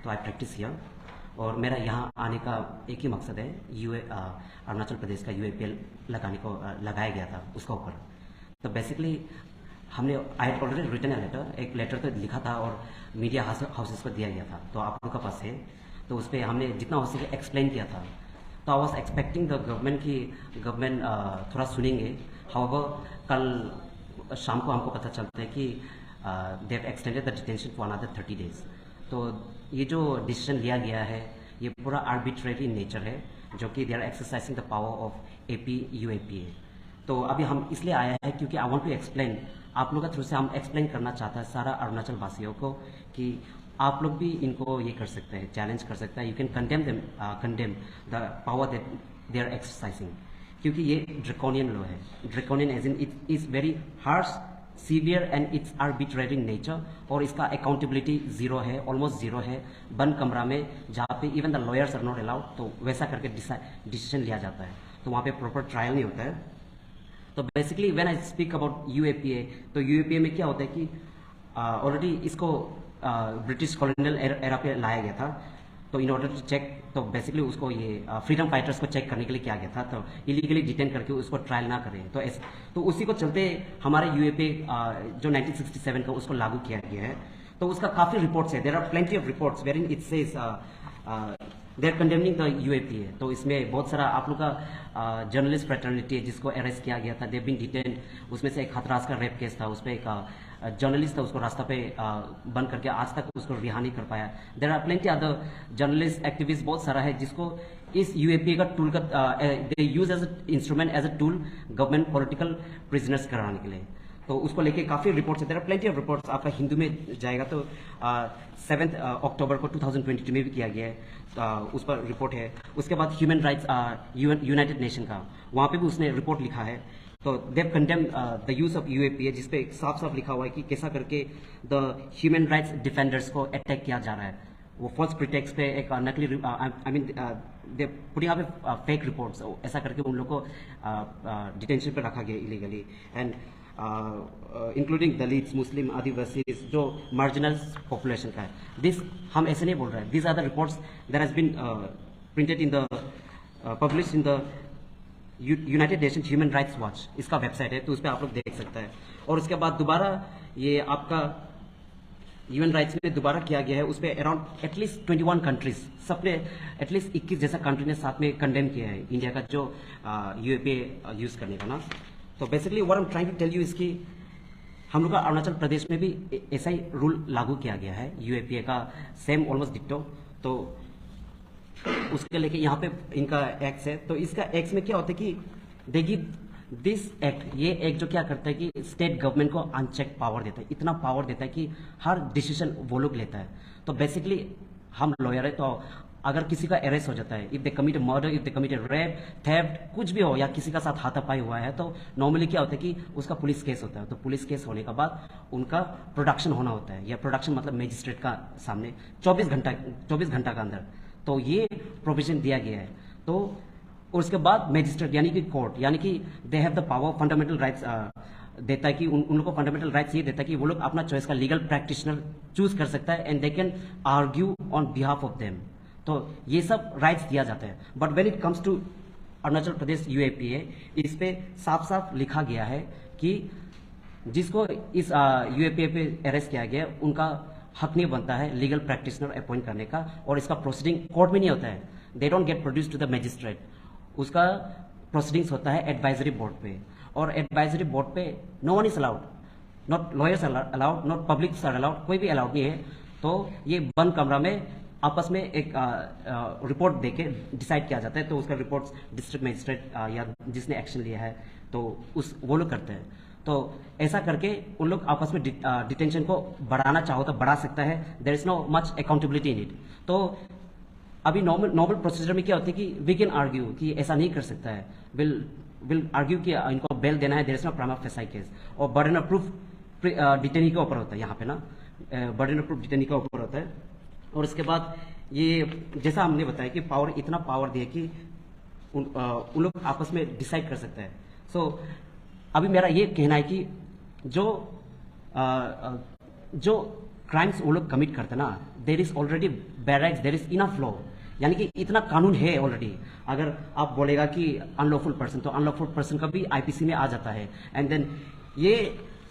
तो आई practice here. और मेरा यहाँ आने का एक ही मकसद है, अरुणाचल प्रदेश का यूएपीएल लगाया गया था उसका ऊपर। तो बेसिकली हमने आई हैड ऑलरेडी रिटन एक लेटर तो लिखा था और मीडिया हाउसेस को दिया गया था, तो आप लोगों के पास है। तो उस पर हमने जितना हो सके एक्सप्लेन किया था। तो I was expecting the government थोड़ा सुनेंगे। हाउएवर कल शाम को हमको पता चलता है कि they have extended the detention for another 30 days। तो ये जो डिसीजन लिया गया है ये पूरा आर्बिट्रेरी नेचर है, जो कि they are exercising the power of AP UAPA. तो अभी हम इसलिए आया है क्योंकि आई वांट टू एक्सप्लेन, आप लोगों के थ्रू से हम एक्सप्लेन करना चाहते हैं सारा अरुणाचल वासियों को कि आप लोग भी इनको ये कर सकते हैं, चैलेंज कर सकते हैं। You can condemn the power that they are exercising, क्योंकि ये ड्रैकोनियन लॉ है। Draconian as in it is very harsh, severe and its arbitrary nature, और इसका अकाउंटेबिलिटी जीरो है, ऑलमोस्ट जीरो है। बंद कमरा में जहाँ पे even the lawyers are not allowed, तो वैसा करके डिसीजन लिया जाता है, तो वहाँ पे प्रॉपर ट्रायल नहीं होता है। तो basically when I speak about UAPA, तो यूएपीए में क्या होता है कि ऑलरेडी इसको ब्रिटिश कॉलोनियल एरा पे लाया गया था। तो इन ऑर्डर टू चेक, तो बेसिकली उसको ये फ्रीडम फाइटर्स को चेक करने के लिए किया गया था, तो इलीगली डिटेन करके उसको ट्रायल ना करें। तो उसी को चलते हमारे यूएपीए जो 1967 का उसको लागू किया गया है। तो उसका काफ़ी रिपोर्ट्स है, there are plenty of reports where in it says they are condemning the UAPA. तो इसमें बहुत सारा आप लोग का जर्नलिस्ट फ्रेटर्निटी है जिसको अरेस्ट किया गया था, दे बीन डिटेन। उसमें से एक हथरास का रेप केस था, उस पर एक जर्नलिस्ट था, उसको रास्ता पे बंद करके आज तक उसको रिहा नहीं कर पाया। There are plenty other journalist activist, बहुत सारा है जिसको इस यूएपीए का टूल का they use as instrument, as a tool government political prisoners कराने के लिए। तो उसको लेके काफ़ी रिपोर्ट्स है, there are plenty of reports. आपका हिंदू में जाएगा तो 7 अक्टूबर को 2022 में भी किया गया है, उस पर रिपोर्ट है। उसके बाद ह्यूमन राइट्स यूनाइटेड नेशन का, वहाँ पे भी उसने रिपोर्ट लिखा है। तो they condemn the use of UAPA, जिसपे साफ साफ लिखा हुआ है कि कैसा करके द ह्यूमन राइट्स डिफेंडर्स को अटैक किया जा रहा है। वो फॉल्स प्रिटेक्स पे एक नकली I mean they putting up fake reports, ऐसा करके उन लोग को डिटेंशन पे रखा गया इलीगली। एंड इंक्लूडिंग दलित्स, मुस्लिम, आदिवासी, जो मार्जिनल पॉपुलेशन का है। दिस हम ऐसे नहीं बोल रहे हैं, this are the reports that has been printed in the publish in the United Nation Human Rights Watch, इसका वेबसाइट है, तो उस पर आप लोग देख सकते हैं। और उसके बाद दोबारा ये आपका ह्यूमन राइट्स में दोबारा किया गया है, उस पर अराउंड एटलीस्ट 21 कंट्रीज, सबने एटलीस्ट 21 जैसा कंट्री ने साथ में कंडेम किया है इंडिया का जो यूएपीए यूज करने का ना। तो basically what I am trying to tell you इसकी हम लोग का अरुणाचल प्रदेश में भी ऐसा ही रूल लागू किया गया है यूएपीए का, सेम ऑलमोस्ट डिक्टो। तो उसके लेके यहाँ पे इनका एक्ट है। तो इसका एक्ट में क्या होता है कि दे गिव दिस एक्ट, ये एक्ट जो क्या करता है कि स्टेट गवर्नमेंट को अनचेक पावर देता है, इतना पावर देता है कि हर डिसीजन वो लोग लेता है। तो बेसिकली हम लॉयर है, तो अगर किसी का अरेस्ट हो जाता है, if they commit murder, if they commit rape, theft, कुछ भी हो, या किसी का साथ हाथापाई हुआ है, तो नॉर्मली क्या होता है कि उसका पुलिस केस होता है। तो पुलिस केस होने के बाद उनका प्रोडक्शन होना होता है, या प्रोडक्शन मतलब मजिस्ट्रेट का सामने 24 घंटा का अंदर। तो ये प्रोविजन दिया गया है। तो उसके बाद मजिस्ट्रेट यानी कि कोर्ट, यानी कि they have the power, fundamental rights देता है कि उन लोग को फंडामेंटल राइट्स ये देता है कि वो लोग अपना चॉइस का लीगल प्रैक्टिशनर चूज कर सकता है, and they can argue on behalf of them. तो ये सब राइट्स दिया जाता है। But when it comes to Arunachal Pradesh UAPA, इस पे साफ साफ लिखा गया है कि जिसको इस यूएपीए पे अरेस्ट किया गया उनका हक नहीं बनता है लीगल प्रैक्टिशनर अपॉइंट करने का, और इसका प्रोसीडिंग कोर्ट में नहीं होता है, they don't get produce to the magistrate. उसका प्रोसीडिंग्स होता है एडवाइजरी बोर्ड पे, और एडवाइजरी बोर्ड पे no one is allowed, not lawyers allowed, not public are allowed, कोई भी अलाउड नहीं है। तो ये बंद कमरा में आपस में एक रिपोर्ट देके डिसाइड किया जाता है। तो उसका रिपोर्ट्स डिस्ट्रिक्ट मजिस्ट्रेट या जिसने एक्शन लिया है तो वो लोग करते हैं। तो ऐसा करके उन लोग आपस में डिटेंशन को बढ़ाना चाहो तो बढ़ा सकता है, there is no much accountability in it. तो अभी नॉर्मल प्रोसीजर में क्या होता है कि वी कैन आर्ग्यू कि ऐसा नहीं कर सकता है, विल आर्ग्यू कि इनको बेल देना है, there is no prima facie case, और बर्डन ऑफ प्रूफ डिटेनी के ऊपर होता है। यहाँ पे ना बर्डन ऑफ प्रूफ डिटेनी के ऊपर होता है। और उसके बाद ये जैसा हमने बताया कि पावर, इतना पावर दिया कि उन लोग आपस में डिसाइड कर सकते हैं। सो अभी मेरा ये कहना है कि जो क्राइम्स वो लोग कमिट करते हैं ना, there is already barracks, there is enough law, यानी कि इतना कानून है ऑलरेडी। अगर आप बोलेगा कि अनलॉफुल पर्सन, तो अनलॉफुल पर्सन का भी आईपीसी में आ जाता है। एंड देन ये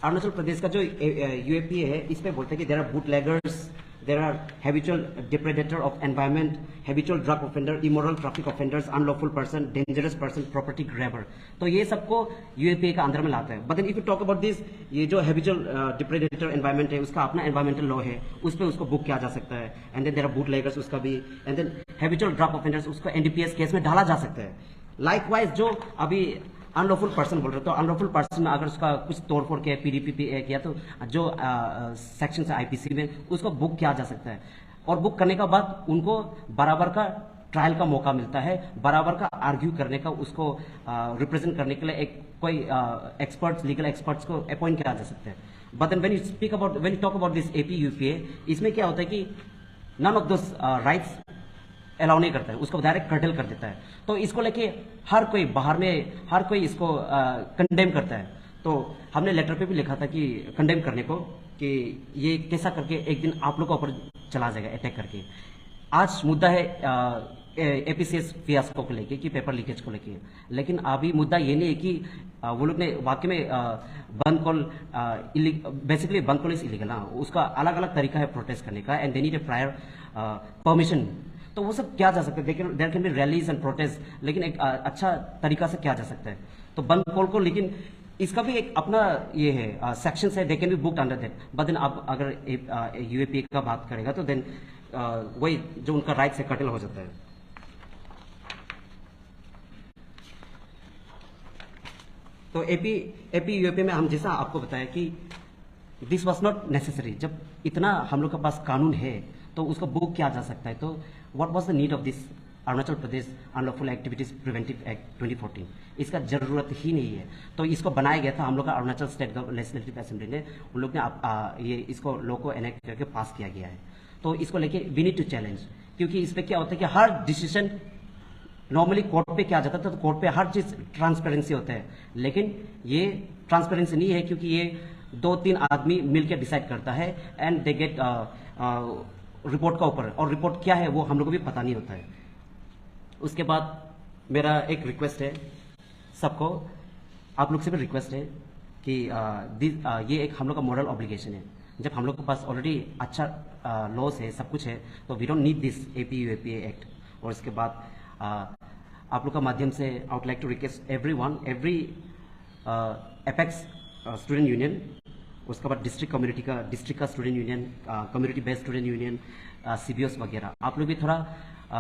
अरुणाचल प्रदेश का जो यूएपीए है, इस पे बोलते हैं कि there are bootleggers, there are habitual depredator of environment, habitual drug offender, immoral traffic offenders, unlawful person, dangerous person, property grabber। तो ये सबको यूएपीए का अंदर में लाता है। But then if you talk about this, ये जो habitual depredator environment है, उसका अपना environmental law है, उस पर उसको बुक किया जा सकता है। And then there are bootleggers, उसका भी। And then habitual drug offenders, उसको एनडीपीएस केस में डाला जा सकता है। लाइकवाइज जो अभी अनलॉफुल पर्सन बोल रहे हो, तो अनलॉफुल पर्सन में अगर उसका कुछ तोड़फोड़ किया, पीडीपी किया, तो जो सेक्शन है आईपीसी में, उसको बुक किया जा सकता है। और बुक करने के बाद उनको बराबर का ट्रायल का मौका मिलता है, बराबर का आर्ग्यू करने का, उसको रिप्रेजेंट करने के लिए एक कोई एक्सपर्ट्स, लीगल एक्सपर्ट्स को अपॉइंट किया जा सकता है। But then when you talk about this AP UPA, इसमें क्या होता है कि none of those rights allow नहीं करता है, उसको डायरेक्ट कर्टेल कर देता है। तो इसको लेके हर कोई बाहर में, हर कोई इसको कंडेम करता है। तो हमने लेटर पे भी लिखा था कि कंडेम करने को, कि ये कैसा करके एक दिन आप लोग के ऊपर चला जाएगा अटैक करके। आज मुद्दा है एपीसीएस फियास्को को लेके, कि पेपर लीकेज को लेके, लेकिन अभी मुद्दा ये नहीं है कि वो लोग ने वाकई में bandh call, basically bandh call is illegal ना, उसका अलग अलग तरीका है प्रोटेस्ट करने का, and they need a prior permission. तो वो सब क्या जा सकता है, there can be rallies and protest, लेकिन एक अच्छा तरीका से क्या जा सकता है। तो बंद कॉल को, लेकिन इसका भी एक अपना ये है सेक्शन है, they can be booked under that. But then आप अगर यूएपीए का बात करेगा तो देन वही जो उनका राइट से कटल हो जाता है। तो एपी यूएपीए में हम जैसा आपको बताया कि दिस वॉज नॉट नेसेसरी। जब इतना हम लोग के पास कानून है तो उसको बुक किया जा सकता है। तो what was the need of this Arunachal Pradesh unlawful activities preventive act 2014? इसका जरूरत ही नहीं है। तो इसको बनाया गया था हम लोग का अरुणाचल स्टेट लेजिस्लेटिव असेंबली ने, उन लोग ने ये इसको लॉ को एनेक्ट करके पास किया गया है। तो इसको लेके वी नीड टू चैलेंज, क्योंकि इस पे क्या होता है कि हर डिसीजन नॉर्मली कोर्ट पे क्या जाता था, तो कोर्ट पे हर चीज ट्रांसपेरेंसी होता है, लेकिन ये ट्रांसपेरेंसी नहीं है, क्योंकि ये 2-3 आदमी मिलकर डिसाइड करता है एंड दे गेट रिपोर्ट का ऊपर, और रिपोर्ट क्या है वो हम लोग को भी पता नहीं होता है। उसके बाद मेरा एक रिक्वेस्ट है सबको, आप लोग से भी रिक्वेस्ट है कि ये एक हम लोग का मॉरल ऑब्लिगेशन है। जब हम लोग के पास ऑलरेडी अच्छा लॉस है, सब कुछ है, तो we don't need this APUAPA act. और इसके बाद आप लोग का माध्यम से I would like to request every apex student union, उसके बाद डिस्ट्रिक्ट का student union, community based student union, CBOs वगैरह, आप लोग भी थोड़ा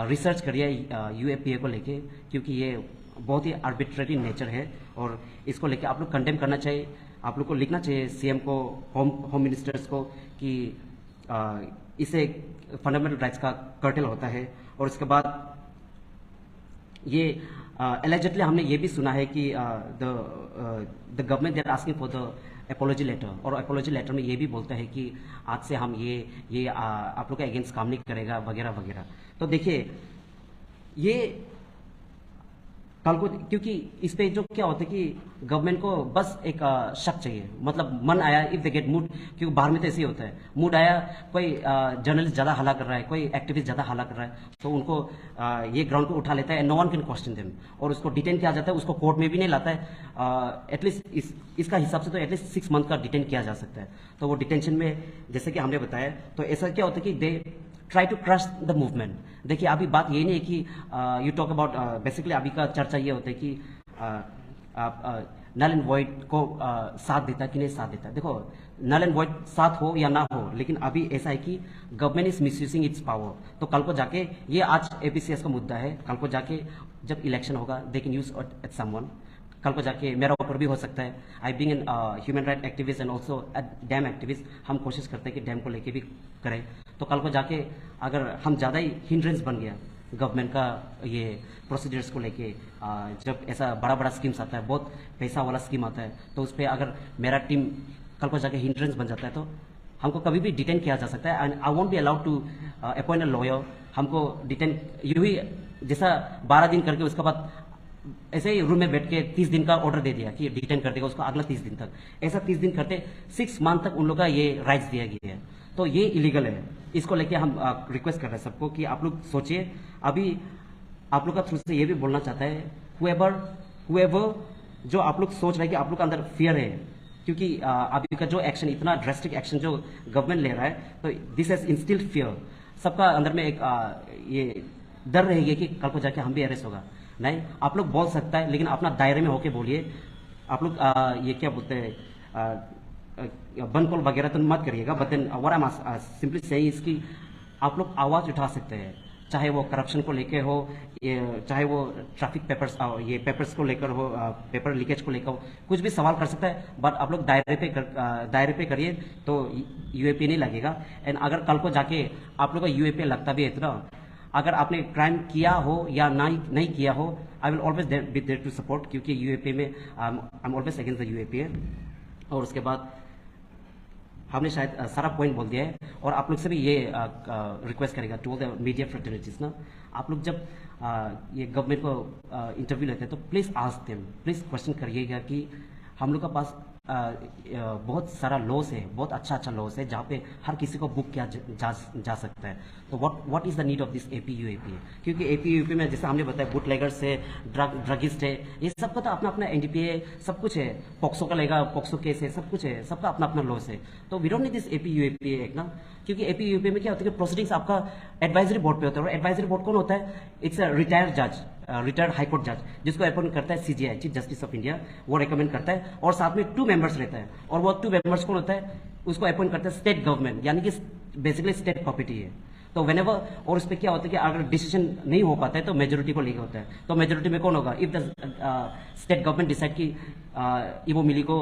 रिसर्च करिए यूएपीए को लेके, क्योंकि ये बहुत ही आर्बिट्रेरी नेचर है और इसको लेके आप लोग कंडेम करना चाहिए। आप लोग को लिखना चाहिए सीएम को, होम मिनिस्टर्स को, कि इसे फंडामेंटल राइट्स का कर्टेल होता है। और उसके बाद ये एलिजिटली हमने ये भी सुना है कि the government they are asking for the apology letter, और एपोलॉजी लेटर में ये भी बोलता है कि आज से हम ये आप लोग के अगेंस्ट काम नहीं करेगा वगैरह वगैरह। तो देखिए ये कल को, क्योंकि इस पे जो क्या होता है कि गवर्नमेंट को बस एक शक चाहिए, मतलब मन आया इफ दे गेट मूड, क्योंकि बाहर में तो ऐसे ही होता है, मूड आया, कोई जर्नलिस्ट ज्यादा हल्ला कर रहा है, कोई एक्टिविस्ट ज्यादा हल्ला कर रहा है, तो उनको ये ग्राउंड पे उठा लेता है, no one can question them, और उसको डिटेन किया जाता है, उसको कोर्ट में भी नहीं लाता है। एटलीस्ट इसका हिसाब से तो एटलीस्ट 6 मंथ का डिटेन किया जा सकता है। तो वो डिटेंशन में जैसे कि हमने बताया, तो ऐसा क्या होता है कि they try to crush the movement. देखिए अभी बात ये नहीं है कि यू टॉक अबाउट, बेसिकली अभी का चर्चा ये होता है कि नल एंड वॉइड को साथ देता कि नहीं साथ देता। देखो नल एंड वॉइड साथ हो या ना हो, लेकिन अभी ऐसा है कि government is misusing it's power. तो कल को जाके, ये आज एपीसीएस का मुद्दा है, कल को जाके जब इलेक्शन होगा they can use at someone, कल को जाके मेरा ऊपर भी हो सकता है। I being an human right activist and also dam activist, हम कोशिश करते हैं कि डैम को लेके भी करें। तो कल को जाके अगर हम ज़्यादा ही हिंड्रेंस बन गया गवर्नमेंट का ये प्रोसीजर्स को लेके, जब ऐसा बड़ा बड़ा स्कीम्स आता है, बहुत पैसा वाला स्कीम आता है, तो उस पर अगर मेरा टीम कल को जाके हिंड्रेंस बन जाता है, तो हमको कभी भी डिटेन किया जा सकता है। And I won't be allowed to appoint a lawyer. हमको डिटेन यूं ही जैसा 12 दिन करके, उसके बाद ऐसे ही रूम में बैठ के 30 दिन का ऑर्डर दे दिया कि डिटेन कर देगा उसको अगला 30 दिन तक, ऐसा 30 दिन करते 6 मंथ तक उन लोग का ये राइट्स दिया गया है। तो ये इलीगल है। इसको लेके हम रिक्वेस्ट कर रहे हैं सबको कि आप लोग सोचिए। अभी आप लोग का थ्रू से ये भी बोलना चाहता है, हुएवर जो आप लोग सोच रहे हैं कि आप लोग का अंदर फियर है, क्योंकि अभी का जो एक्शन, इतना ड्रेस्टिक एक्शन जो गवर्नमेंट ले रहा है, तो दिस हैज इंस्टिल्ड फियर। सबका अंदर में एक ये डर रहेगी कि कल को जाके हम भी अरेस्ट होगा। नहीं, आप लोग बोल सकता है, लेकिन अपना दायरे में होके बोलिए। आप लोग ये क्या बोलते हैं, बन कॉल वगैरह तो मत करिएगा, but then what I am simply saying is कि आप लोग आवाज उठा सकते हैं, चाहे वो करप्शन को लेकर हो, चाहे वो ट्रैफिक पेपर्स, ये पेपर्स को लेकर हो, पेपर लीकेज को लेकर हो, कुछ भी सवाल कर सकता है। बट आप लोग दायरे पे करिए तो यूएपी नहीं लगेगा। एंड अगर कल को जाके आप लोग का यूएपी लगता भी है इतना, अगर आपने क्राइम किया हो या नहीं किया हो, I will always be there to support, क्योंकि यूएपी में I am always against the UAP है। और उसके बाद हमने शायद सारा पॉइंट बोल दिया है। और आप लोग से भी ये रिक्वेस्ट करेगा टू ऑल द मीडिया फ्रेटर्निटीज ना, आप लोग जब ये गवर्नमेंट को इंटरव्यू लेते हैं तो please ask them, please question करिएगा कि हम लोग का पास बहुत सारा लॉस है, बहुत अच्छा लॉस है, जहाँ पे हर किसी को बुक किया जा सकता है। तो what is the need of this APUAP? क्योंकि एपीयूएपी में जैसे हमने बताया बुटलेगर्स है, ड्रगिस्ट है, ये सबका तो अपना अपना एनडीपीए सब कुछ है, पॉक्सो का लेगा, पॉक्सो केस है, सब कुछ है, सबका अपना अपना लॉस है। तो वी डोंट नीड दिस एपीयूएपी एक ना, क्योंकि एपीयूएपी में क्या होता है कि प्रोसीडिंग्स आपका एडवाइजरी बोर्ड पे होता है। और एडवाइजरी बोर्ड कौन होता है? इट्स अ रिटायर्ड जज, रिटायर्ड हाईकोर्ट जज, जिसको अपॉइंट करता है CGI, chief justice of India, वो रिकमेंड करता है। और साथ में 2 मेंबर्स रहता है, और वो 2 मेंबर्स कौन होता है? उसको अपॉइंट करता है स्टेट गवर्नमेंट, यानी कि बेसिकली स्टेट प्रॉपर्टी है। तो वेनेवर, और उस पर क्या होता है कि अगर डिसीजन नहीं हो पाता है तो मेजोरिटी को लेके होता है। तो मेजोरिटी में कौन होगा? If the state government decide कि इवो मिली को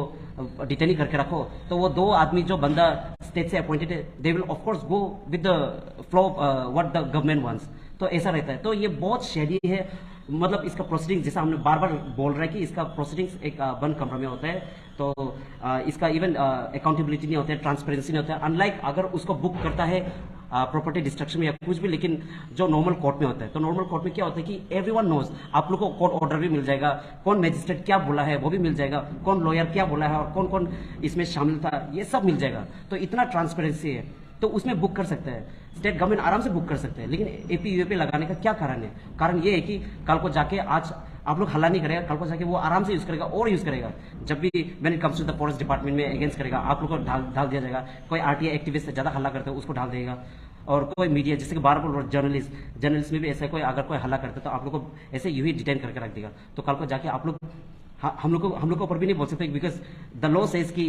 डिटेन करके रखो, तो वो 2 आदमी जो बंदा स्टेट से अपॉइंटेड है, they will of course go with the flow what the government wants. तो ऐसा रहता है। तो ये बहुत शेडी है, मतलब इसका प्रोसीडिंग, जैसा हमने बार बार बोल रहे हैं कि इसका प्रोसीडिंग्स एक वन कमरा में होता है, तो इसका इवन अकाउंटेबिलिटी नहीं होता है, ट्रांसपेरेंसी नहीं होता है। अनलाइक अगर उसको बुक करता है प्रॉपर्टी डिस्ट्रक्शन में या कुछ भी, लेकिन जो नॉर्मल कोर्ट में होता है, तो नॉर्मल कोर्ट में क्या होता है कि एवरीवन नोज, आप लोग को कोर्ट ऑर्डर भी मिल जाएगा, कौन मैजिस्ट्रेट क्या बोला है वो भी मिल जाएगा, कौन लॉयर क्या बोला है और कौन कौन इसमें शामिल था, ये सब मिल जाएगा। तो इतना ट्रांसपेरेंसी है, तो उसमें बुक कर सकता है, स्टेट गवर्नमेंट आराम से बुक कर सकते हैं। लेकिन एपीयूएपी लगाने का क्या कारण है? कारण ये है कि कल को जाके, आज आप लोग हल्ला नहीं करेगा, कल को जाके वो आराम से यूज करेगा और यूज करेगा। जब भी when it comes to the forest department में अगेंस्ट करेगा, आप लोग को ढाल दिया जाएगा। कोई आरटीआई एक्टिविस्ट ज्यादा हल्ला करते हो उसको ढाल देगा, और कोई मीडिया, जैसे कि बार बार जर्नलिस्ट में भी ऐसा कोई अगर कोई हल्ला करता है तो आप लोग को ऐसे यूं ही डिटेन करके रख देगा। तो कल को जाके आप लोग, हम लोग को ऊपर भी नहीं बोल सकते, बिकॉज द लॉ सेज कि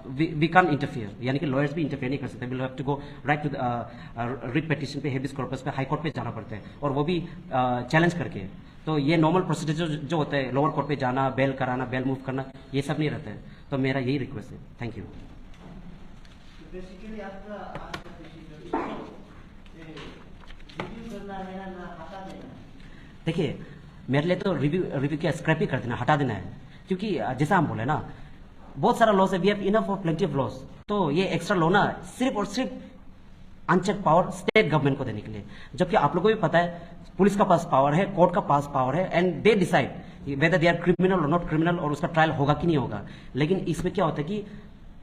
वी कैन इंटरफियर, यानी कि लॉयर्स भी इंटरफियर नहीं कर सकते। We have to go right to writ petition पे, हेबियस कॉर्पस पे, हाई कोर्ट पे जाना पड़ता है, और वो भी चैलेंज करके। तो ये नॉर्मल प्रोसीजर जो होता है, लोअर कोर्ट पे जाना, बेल कराना, बेल मूव करना, ये सब नहीं रहता है। तो मेरा यही रिक्वेस्ट है। Thank you. देखिए, मेरे लिए तो रिव्यू क्या स्क्रैप ही कर देना, हटा देना है, क्योंकि जैसा हम बोले ना, बहुत सारा लॉस है, we have enough of plenty of laws. तो ये एक्स्ट्रा लो ना सिर्फ और सिर्फ अनचेक पावर स्टेट गवर्नमेंट को देने के लिए, जबकि आप लोगों को भी पता है पुलिस का पास पावर है, कोर्ट का पास पावर है, and they decide whether they are criminal और नॉट क्रिमिनल, और उसका ट्रायल होगा कि नहीं होगा। लेकिन इसमें क्या होता है कि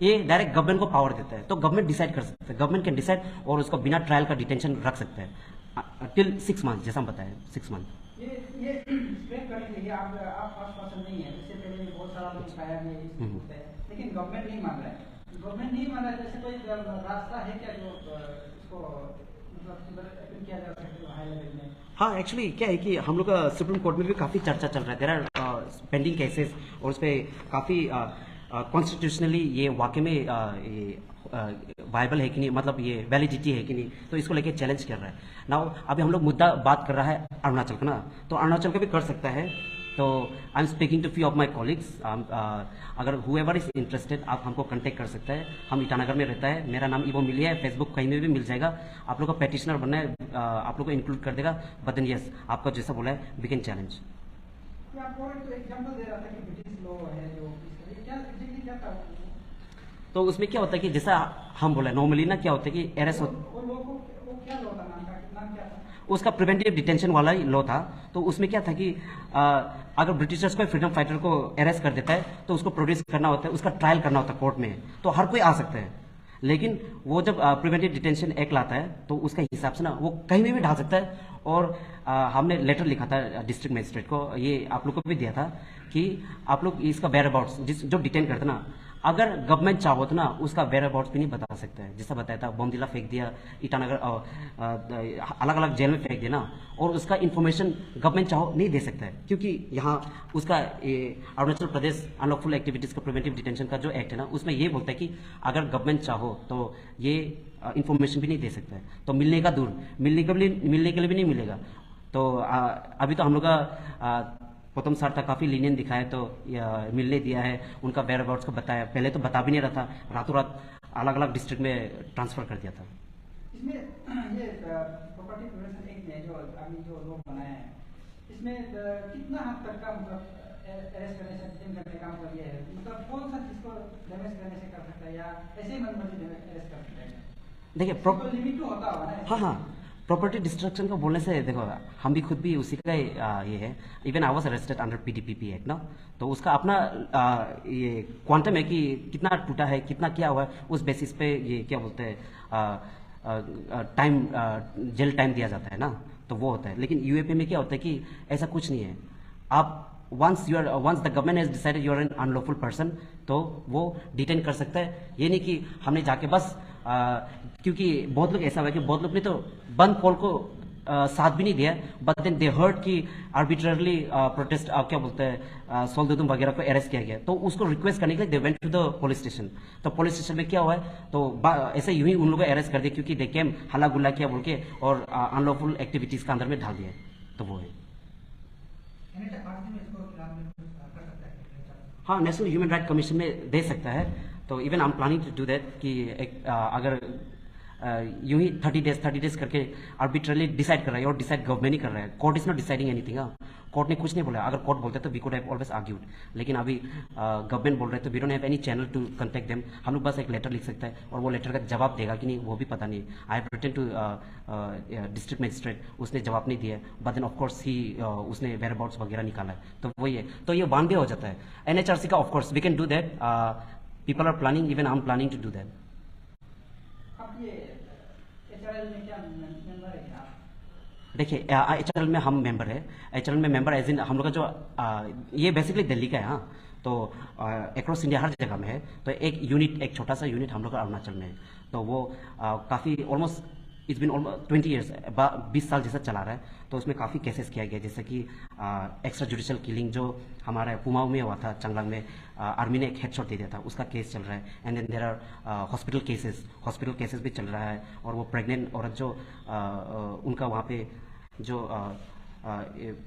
ये डायरेक्ट गवर्नमेंट को पावर देता है, तो गवर्नमेंट डिसाइड कर सकते हैं, गवर्नमेंट कैन डिसाइड, और उसको बिना ट्रायल का डिटेंशन रख सकते हैं टिल 6 मंथ, जैसा हम बताएं 6 मंथ। ये स्प्रेड करने के लिए आप फर्स्ट पर्सन नहीं है, इससे पहले बहुत सारा लोग फायर में होता है, लेकिन गवर्नमेंट नहीं मान रहा है। गवर्नमेंट नहीं मान रहा है, जैसे कोई रास्ता है क्या जो इसको मतलब किया जा सके हाई लेवल में? हाँ, एक्चुअली क्या है कि हम लोग का सुप्रीम कोर्ट में भी काफ़ी चर्चा चल रहा है, देयर आर पेंडिंग केसेस, और उस पर काफ़ी कॉन्स्टिट्यूशनली ये वाकई में वायबल है कि नहीं, मतलब ये वैलिडिटी है कि नहीं, तो इसको लेके चैलेंज कर रहा है। नाउ अभी हम लोग मुद्दा बात कर रहा है अरुणाचल का ना, तो अरुणाचल का भी कर सकता है। तो I am speaking to few of my colleagues, अगर हुएवर इज इंटरेस्टेड आप हमको कांटेक्ट कर सकता है। हम ईटानगर में रहता है, मेरा नाम इवो मिलिया है, फेसबुक कहीं में भी मिल जाएगा। आप लोग को पेटिशनर बनना है, आप लोग को इंक्लूड कर देगा, बट देन यस, आपका जैसा बोला है वी कैन चैलेंज। तो उसमें क्या होता है कि जैसा हम बोले नॉर्मली ना, क्या होता है कि अरेस्ट उसका प्रिवेंटिव डिटेंशन वाला ही लॉ था। तो उसमें क्या था कि अगर ब्रिटिशर्स को फ्रीडम फाइटर को अरेस्ट कर देता है तो उसको प्रोड्यूस करना होता है, उसका ट्रायल करना होता है कोर्ट में, तो हर कोई आ सकता है। लेकिन वो जब प्रिवेंटिव डिटेंशन एक्ट लाता है तो उसका हिसाब से ना वो कहीं में भी डाल सकता है। और हमने लेटर लिखा था डिस्ट्रिक्ट मजिस्ट्रेट को, ये आप लोग को भी दिया था कि आप लोग इसका वेयर अबाउट्स जो डिटेन करते ना, अगर गवर्नमेंट चाहो तो ना उसका वेयर अबाउट्स भी नहीं बता सकता है। जैसा बताया था, बोमदिला फेंक दिया, ईटानगर अलग अलग जेल में फेंक दिया ना, और उसका इन्फॉर्मेशन गवर्नमेंट चाहो नहीं दे सकता है, क्योंकि यहाँ उसका अरुणाचल प्रदेश अनलॉफुल एक्टिविटीज का प्रिवेंटिव डिटेंशन का जो एक्ट है ना, उसमें ये बोलता है कि अगर गवर्नमेंट चाहो तो ये इन्फॉर्मेशन भी नहीं दे सकता है। तो मिलने का दूर, मिलने के लिए भी नहीं मिलेगा। तो अभी तो हम लोग का प्रथम सर था, काफ़ी लीनियन दिखाया, तो मिलने दिया है, उनका वेयर अबाउट्स को बताया। पहले तो बता भी नहीं रहा था, रातों रात अलग अलग डिस्ट्रिक्ट में ट्रांसफर कर दिया था। इसमें ये प्रॉपर्टी प्रिवेंशन एक्ट ने जो अभी जो लॉ बनाया है, इसमें कितना हद तक का मतलब अरेस्ट करने से डिटेन करने का मतलब ये है, मतलब कौन सा चीज को डैमेज करने से कर सकता है या ऐसे ही मनमर्जी अरेस्ट कर सकता है? देखिए लिमिट तो होता होगा ना। हाँ, प्रॉपर्टी डिस्ट्रक्शन को बोलने से देखो, हम भी खुद भी उसी का ये है। Even I was arrested under PDPP act ना, तो उसका अपना ये क्वांटम है कि कितना टूटा है, कितना क्या हुआ है, उस बेसिस पे ये क्या बोलते हैं टाइम, जेल टाइम दिया जाता है ना, तो वो होता है। लेकिन यूएपी में क्या होता है कि ऐसा कुछ नहीं है। आप once the government has decided you are an unlawful person, तो वो डिटेन कर सकता है। ये नहीं कि हमने जाके बस क्योंकि बहुत लोग ऐसा हुआ कि बहुत लोग ने तो बंद पोल को साथ भी नहीं दिया, बट देन दे हर्ड कि आर्बिट्ररली प्रोटेस्ट क्या बोलते हैं सोल्दुम वगैरह को अरेस्ट किया गया, तो उसको रिक्वेस्ट करने के लिए they went to the police station. तो पुलिस स्टेशन में क्या हुआ है, तो ऐसे यूं ही उन लोगों को अरेस्ट कर दिया, क्योंकि दे केम हल्ला गुल्ला किया बोल के और अनलॉफुल एक्टिविटीज का अंदर में डाल दिया। तो वो है। हाँ, नेशनल ह्यूमन राइट कमीशन में दे सकता है। तो even I am planning to do that कि अगर यूं ही 30 डेज करके आर्बिट्रली डिसाइड कर रहा है, और डिसाइड गवर्नमेंट ही कर रहा है, court is not deciding anything. Court ने कुछ नहीं बोला। अगर कोर्ट बोलते तो we could have always argued, लेकिन अभी गवर्नमेंट बोल रहे तो we don't have any channel to contact them. हम लोग बस एक लेटर लिख सकते हैं, और वो लेटर का जवाब देगा कि नहीं वो भी पता नहीं। I have written to district magistrate, उसने जवाब नहीं दिया, बट देन ऑफकोर्स ही उसने वेयर अबाउट्स वगैरह निकाला है, तो वही है। तो ये वन वे हो जाता है एनएचआरसी का। Of course we can do that, people are planning, even I am planning to do that. देखिए एचआरएल में हम मेंबर है। एचआरएल में मेंबर एज इन हम लोग का जो ये बेसिकली दिल्ली का है। हाँ, तो अक्रॉस इंडिया हर जगह में है। तो एक यूनिट, एक छोटा सा यूनिट हम लोग का अरुणाचल में है। तो वो काफ़ी almost it's been almost 20 years, 20 साल जैसा चला रहा है। तो उसमें काफ़ी केसेस किया गया, जैसे कि एक्स्ट्रा जुडिशियल किलिंग जो हमारा कुमाऊं में हुआ था, चांगलांग में आर्मी ने एक हेडशॉट दे दिया था, उसका केस चल रहा है। And then there are hospital cases भी चल रहा है। और वो प्रेग्नेंट औरत जो उनका वहाँ पे जो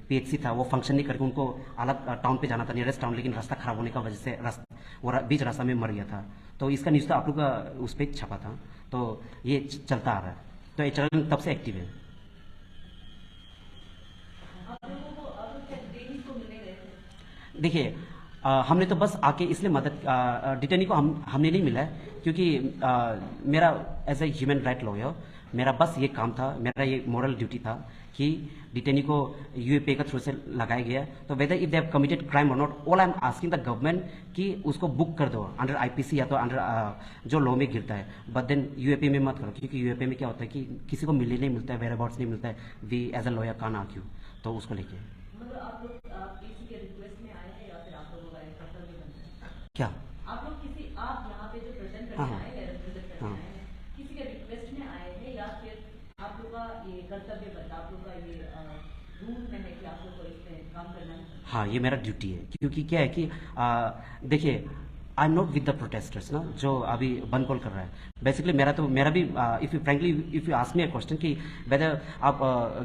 पीएचसी था, वो फंक्शन नहीं करके उनको अलग टाउन पे जाना था, नियरेस्ट टाउन, लेकिन रास्ता खराब होने का वजह से वो बीच रास्ता में मर गया था। तो इसका न्यूज़ तो आप लोग का उस पर छपा था। तो ये चलता आ रहा है। तो एचआरएल तब से एक्टिव है। देखिए हमने तो बस आके इसलिए मदद, डिटेनी को हमने नहीं मिला है, क्योंकि मेरा as a human right lawyer मेरा बस ये काम था, मेरा ये मोरल ड्यूटी था कि डिटेनी को यूएपीए का थ्रू से लगाया गया। तो whether if they have committed crime और नॉट, all I am asking the government कि उसको बुक कर दो अंडर आईपीसी या तो अंडर जो लॉ में गिरता है, बट देन यूएपीए में मत करो, क्योंकि यूएपीए में क्या होता है कि किसी को मिलने नहीं मिलता है, वेयर अबाउट्स नहीं मिलता है। We as a lawyer can argue. तो उसको लेके क्या आप लोग किसी, आप यहाँ पे जो प्रेजेंट करने आए हैं, रिप्रेजेंट करने आए हैं, किसी के रिक्वेस्ट में आए हैं या फिर आप लोग का ये कर्तव्य बनता, आप लोग का ये रूल में है कि आप लोग को इस पे काम करना है? हाँ, ये मेरा ड्यूटी है, क्योंकि क्या है कि देखिए I am not with the protesters ना, जो अभी बंद कॉल कर रहा है। बेसिकली मेरा भी if you frankly if you ask me a question कि वेदर आप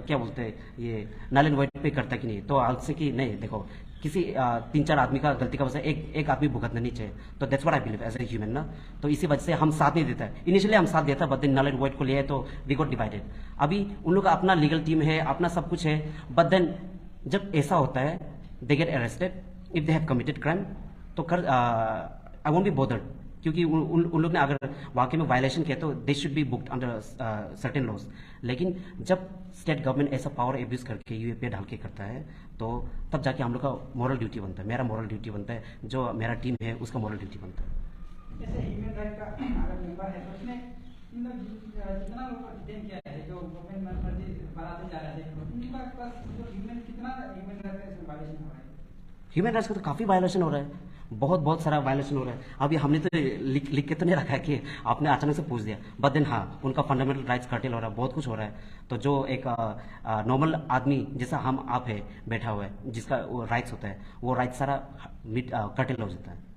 क्या बोलते हैं ये नल एंड वाइट पे करता कि नहीं, तो आपसे कि नहीं, देखो किसी 3-4 आदमी का गलती का वजह से एक आदमी भुगतना नहीं चाहिए। तो that's what I believe as a human ना। तो इसी वजह से हम साथ नहीं देता है। इनिशियली हम साथ देता, but then null and void को लिया है तो वी गॉट डिवाइडेड। अभी उन लोग का अपना लीगल टीम है, अपना सब कुछ है, बट देन जब ऐसा होता है they get arrested if they have committed crime, तो आई वोंट बी बोदर्ड, क्योंकि उन लोग ने अगर वाकई में वायलेशन किया तो they should be booked under certain laws. लेकिन जब स्टेट गवर्नमेंट ऐसा पावर एब्यूज करके यूएपीए डाल के करता है, तो तब जाके हम लोग का मोरल ड्यूटी बनता है, मेरा मोरल ड्यूटी बनता है, जो मेरा टीम है उसका मोरल ड्यूटी बनता है। जैसे ह्यूमन राइट का अगर मेंबर है, तो उसमें इन लोग जितना लोग को डिटेन किया है, जो गवर्नमेंट मेंबर बनाते जा रहे हैं, उनका पास जो कितना ह्यूमन राइट्स वायलेशन हो रहा है? ह्यूमन राइट्स का तो काफ़ी वायलेशन हो रहा है, बहुत सारा वायलेशन हो रहा है। अभी हमने तो लिख के तो नहीं रखा है कि आपने अचानक से पूछ दिया, बट देन हाँ, उनका फंडामेंटल राइट्स कर्टेल हो रहा है, बहुत कुछ हो रहा है। तो जो एक नॉर्मल आदमी जैसा हम आप है बैठा हुआ है, जिसका वो राइट्स होता है, वो राइट्स सारा कर्टेल हो जाता है।